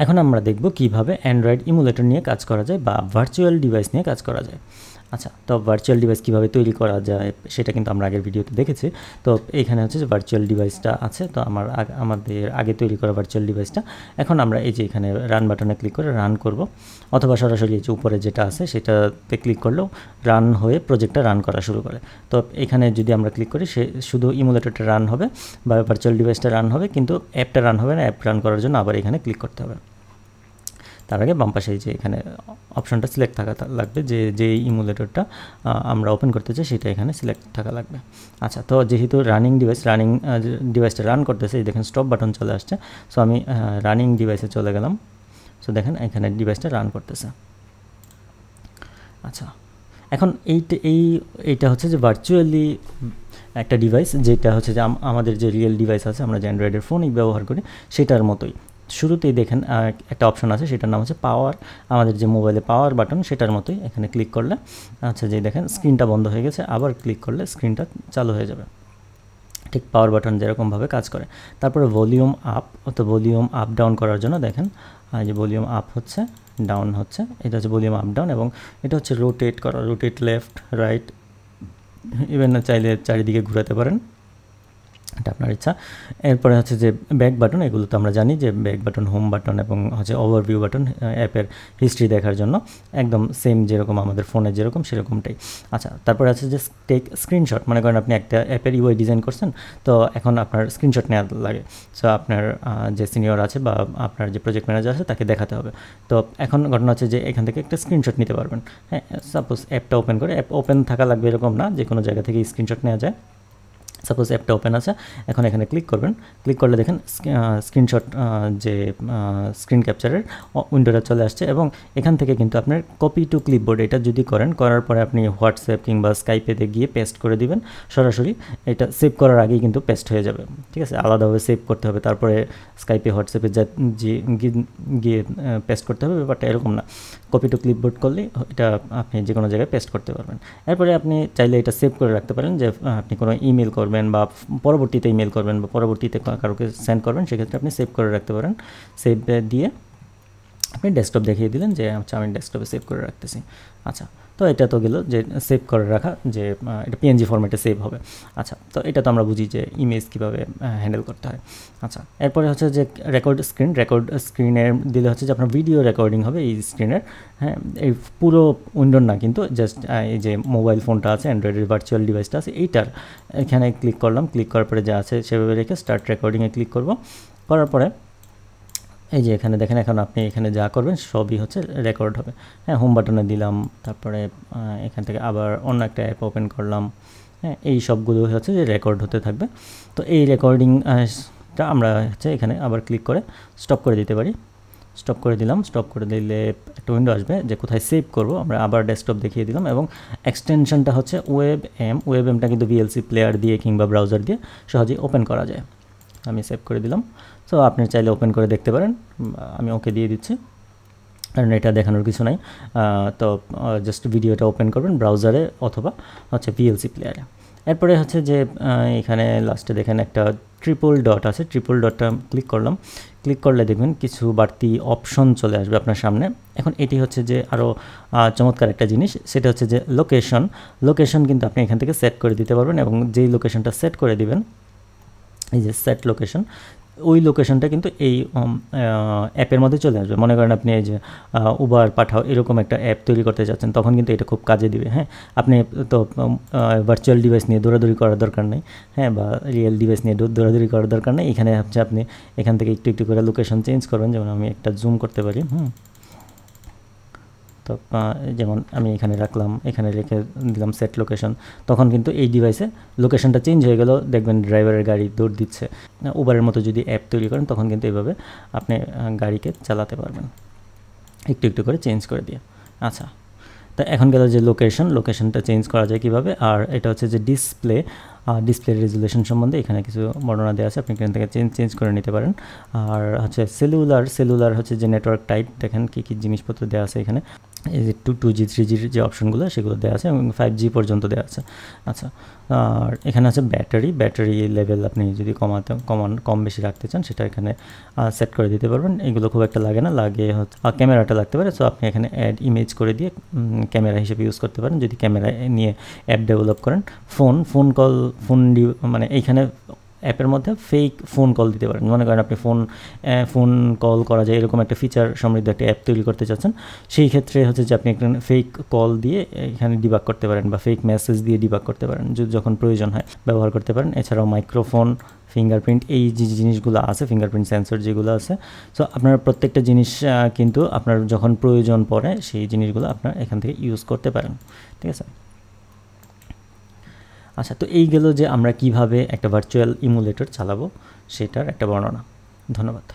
এখন আমরা দেখব কিভাবে অ্যান্ড্রয়েড ইমুলেটর নিয়ে কাজ করা যায় বা ভার্চুয়াল ডিভাইস নিয়ে কাজ করা যায়। আচ্ছা, তো ভার্চুয়াল ডিভাইস কীভাবে তৈরি করা যায় সেটা কিন্তু আমরা আগের ভিডিওতে দেখেছি। তো এইখানে হচ্ছে যে ভার্চুয়াল ডিভাইসটা আছে, তো আমাদের আগে তৈরি করা ভার্চুয়াল ডিভাইসটা এখন আমরা এই যে এখানে রান বাটনে ক্লিক করে রান করব, অথবা সরাসরি এই যে উপরে যেটা আছে সেটাতে ক্লিক করলেও রান হয়ে প্রজেক্টটা রান করা শুরু করে। তো এখানে যদি আমরা ক্লিক করি সে শুধু ইমুলেটরটা রান হবে বা ভার্চুয়াল ডিভাইসটা রান হবে, কিন্তু অ্যাপটা রান হবে না। অ্যাপ রান করার জন্য আবার এখানে ক্লিক করতে হবে। তার আগে বাম পাশে যে এখানে অপশনটা সিলেক্ট থাকা লাগবে, যে ইমুলেটরটা আমরা ওপেন করতে চাই সেটা এখানে সিলেক্ট থাকা লাগবে। আচ্ছা, তো যেহেতু রানিং ডিভাইসটা রান করতেছে, এই দেখেন স্টপ বাটন চলে আসছে। সো আমি রানিং ডিভাইসে চলে গেলাম। সো দেখেন এখানে ডিভাইসটা রান করতেছে। আচ্ছা, এখন এইটা হচ্ছে যে ভার্চুয়ালি একটা ডিভাইস, যেটা হচ্ছে যে আমাদের যে রিয়েল ডিভাইস আছে, আমরা যে অ্যান্ড্রয়েডের ফোনই ব্যবহার করি সেটার মতোই। শুরুতেই দেখেন একটা অপশন আছে, সেটার নাম হচ্ছে পাওয়ার। আমাদের যে মোবাইলে পাওয়ার বাটন সেটার মতোই এখানে ক্লিক করলে আচ্ছা যে দেখেন স্ক্রিনটা বন্ধ হয়ে গেছে, আবার ক্লিক করলে স্ক্রিনটা চালু হয়ে যাবে। ঠিক পাওয়ার বাটন যেরকমভাবে কাজ করে। তারপরে ভলিউম আপ, তো ভলিউম আপ ডাউন করার জন্য দেখেন যে ভলিউম আপ হচ্ছে, ডাউন হচ্ছে, এটা হচ্ছে ভলিউম আপ ডাউন। এবং এটা হচ্ছে রোটেট করা, রোটেট লেফট রাইট, ইভেন চাইলে চারিদিকে ঘোরাতে পারেন, এটা আপনার ইচ্ছা। এরপরে হচ্ছে যে ব্যাক বাটন, এগুলো তো আমরা জানি যে ব্যাক বাটন, হোম বাটন এবং হচ্ছে ওভারভিউ বাটন অ্যাপের হিস্ট্রি দেখার জন্য, একদম সেম যেরকম আমাদের ফোনে যেরকম সেরকমটাই। আচ্ছা, তারপরে আছে যে টেক স্ক্রিনশট। মনে করেন আপনি একটা অ্যাপের ইউআই ডিজাইন করছেন, তো এখন আপনার স্ক্রিনশট নেওয়া লাগে। সো আপনার যে সিনিয়র আছে বা আপনার যে প্রজেক্ট ম্যানেজার আছে তাকে দেখাতে হবে। তো এখন ঘটনা হচ্ছে যে এখান থেকে একটা স্ক্রিনশট নিতে পারবেন। হ্যাঁ, সাপোজ অ্যাপটা ওপেন করে, অ্যাপ ওপেন থাকা লাগবে এরকম না, যে কোনো জায়গা থেকে স্ক্রিনশট নেওয়া যায়। সাপোজ অ্যাপটা ওপেন আছে, এখন এখানে ক্লিক করবেন। ক্লিক করলে দেখেন স্ক্রিনশট যে স্ক্রিন ক্যাপচারের উইন্ডোটা চলে আসছে। এবং এখান থেকে কিন্তু আপনার কপি টু ক্লিপবোর্ড এটা যদি করার পরে আপনি হোয়াটসঅ্যাপ কিংবা স্কাইপেতে গিয়ে পেস্ট করে দিবেন সরাসরি। এটা সেভ করার আগেই কিন্তু পেস্ট হয়ে যাবে, ঠিক আছে? আলাদাভাবে সেভ করতে হবে, তারপরে স্কাইপে হোয়াটসঅ্যাপে গিয়ে পেস্ট করতে হবে, ব্যাপারটা এরকম না। কপি টু ক্লিপবোর্ড করলে এটা আপনি যে কোনো জায়গায় পেস্ট করতে পারবেন। এরপরে আপনি চাইলে এটা সেভ করে রাখতে পারেন, যে আপনি কোনো ইমেল করবেন বা পরবর্তীতে ইমেল করবেন বা পরবর্তীতে কারোকে সেন্ড করবেন, সেক্ষেত্রে আপনি সেভ করে রাখতে পারেন। সেভ দিয়ে আপনি ডেস্কটপ দেখিয়ে দিলেন যে আচ্ছা আমি ডেস্কটপে সেভ করে রাখতেছি। আচ্ছা, তো এটা তো গেল যে সেভ করে রাখা, যে এটা পিএনজি ফরম্যাটে সেভ হবে। আচ্ছা, তো এটা তো আমরা বুঝি যে ইমেজ কীভাবে হ্যান্ডেল করতে হয়। আচ্ছা, এরপরে হচ্ছে যে রেকর্ড স্ক্রিনের দিলে হচ্ছে যে আপনার ভিডিও রেকর্ডিং হবে এই স্ক্রিনের। হ্যাঁ, এই পুরো উইন্ডোর না, কিন্তু জাস্ট এই যে মোবাইল ফোনটা আছে, অ্যান্ড্রয়েডের ভার্চুয়াল ডিভাইসটা আছে, এইটার এখানে ক্লিক করলাম। ক্লিক করার পরে যা আছে সেভাবে রেখে স্টার্ট রেকর্ডিংয়ে ক্লিক করব। করার পরে এই যে এখানে দেখেন, এখন আপনি এখানে যা করবেন সবই হচ্ছে রেকর্ড হবে। হ্যাঁ, হোম বাটনে দিলাম, তারপরে এখান থেকে আবার অন্য একটা অ্যাপ ওপেন করলাম। হ্যাঁ, এই সবগুলো হচ্ছে যে রেকর্ড হতে থাকবে। তো এই রেকর্ডিংটা আমরা হচ্ছে এখানে আবার ক্লিক করে স্টপ করে দিতে পারি। স্টপ করে দিলাম। স্টপ করে দিলে একটা উইন্ডো আসবে যে কোথায় সেভ করব। আমরা আবার ডেস্কটপ দেখিয়ে দিলাম, এবং এক্সটেনশনটা হচ্ছে ওয়েবএমটা কিন্তু ভিএলসি প্লেয়ার দিয়ে কিংবা ব্রাউজার দিয়ে সহজেই ওপেন করা যায়। আমি সেভ করে দিলাম। সো আপনি চাইলে ওপেন করে দেখতে পারেন, আমি ওকে দিয়ে দিচ্ছি, কারণ এটা দেখানোর কিছু নাই। তো জাস্ট ভিডিওটা ওপেন করবেন ব্রাউজারে অথবা হচ্ছে ভিএলসি প্লেয়ারে। এরপরে হচ্ছে যে এখানে লাস্টে দেখেন একটা ট্রিপল ডট আছে, ট্রিপল ডটটা ক্লিক করলাম। ক্লিক করলে দেখবেন কিছু বাড়তি অপশন চলে আসবে আপনার সামনে। এখন এটি হচ্ছে যে আরও চমৎকার একটা জিনিস, সেটা হচ্ছে যে লোকেশন কিন্তু আপনি এখান থেকে সেট করে দিতে পারবেন, এবং যেই লোকেশনটা সেট করে দিবেন, এই যে সেট লোকেশন, ওই লোকেশনটা কিন্তু এই অ্যাপের মধ্যে চলে আসবে। মনে করেন আপনি এই যে উবার পাঠাও এরকম একটা অ্যাপ তৈরি করতে যাচ্ছেন, তখন কিন্তু এটা খুব কাজে দিবে। হ্যাঁ, আপনি তো ভার্চুয়াল ডিভাইস নিয়ে দৌড়াদৌড়ি করার দরকার নেই, হ্যাঁ, বা রিয়েল ডিভাইস নিয়ে দৌড়াদৌড়ি করার দরকার নেই। এখানে হচ্ছে আপনি এখান থেকে একটু একটু করে লোকেশন চেঞ্জ করবেন। যেমন আমি একটা জুম করতে পারি, তো যেমন আমি এখানে রাখলাম, এখানে রেখে দিলাম সেট লোকেশন, তখন কিন্তু এই ডিভাইসে লোকেশনটা চেঞ্জ হয়ে গেল। দেখবেন ড্রাইভারের গাড়ি দৌড় দিচ্ছে। উবারের মতো যদি অ্যাপ তৈরি করেন, তখন কিন্তু এইভাবে আপনি গাড়িকে চালাতে পারবেন একটু একটু করে চেঞ্জ করে দিয়ে। আচ্ছা, তো এখন গেল যে লোকেশনটা চেঞ্জ করা যায় কীভাবে। আর এটা হচ্ছে যে ডিসপ্লে রেজুলেশন সম্বন্ধে এখানে কিছু বর্ণনা দেওয়া আছে, আপনি এখান থেকে চেঞ্জ করে নিতে পারেন। আর হচ্ছে সেলুলার হচ্ছে যে নেটওয়ার্ক টাইপ, দেখেন কী কী জিনিসপত্র দেওয়া আছে এখানে। এই যে 2G 3Gর যে অপশনগুলো সেগুলো দেওয়া আছে এবং 5G পর্যন্ত দেওয়া আছে। আচ্ছা, আর এখানে আছে ব্যাটারি লেভেল আপনি যদি কম বেশি রাখতে চান সেটা এখানে সেট করে দিতে পারবেন। এগুলো খুব একটা লাগে না, লাগে হচ্ছে ক্যামেরাটা লাগতে পারে। সো আপনি এখানে অ্যাড ইমেজ করে দিয়ে ক্যামেরা হিসেবে ইউজ করতে পারেন যদি ক্যামেরা নিয়ে অ্যাপ ডেভেলপ করেন। ফোন কল মানে এইখানে অ্যাপের মধ্যে ফেক ফোন কল দিতে পারেন। মনে করেন আপনি ফোন কল করা যায় এরকম একটা ফিচার সমৃদ্ধ একটা অ্যাপ তৈরি করতে চাচ্ছেন, সেই ক্ষেত্রে হচ্ছে যে আপনি একটা ফেক কল দিয়ে এখানে ডিবাগ করতে পারেন বা ফেক মেসেজ দিয়ে ডিবাগ করতে পারেন, যখন প্রয়োজন হয় ব্যবহার করতে পারেন। এছাড়াও মাইক্রোফোন, ফিঙ্গারপ্রিন্ট, এই যে জিনিসগুলো আছে, ফিঙ্গারপ্রিন্ট সেন্সর যেগুলো আছে, সো আপনার প্রত্যেকটা জিনিস কিন্তু আপনার যখন প্রয়োজন পড়ে সেই জিনিসগুলো আপনার এখান থেকে ইউজ করতে পারেন। ঠিক আছে। আচ্ছা, তো এই গেল যে আমরা কিভাবে একটা ভার্চুয়াল ইমুলেটর চালাবো সেটার একটা বর্ণনা। ধন্যবাদ।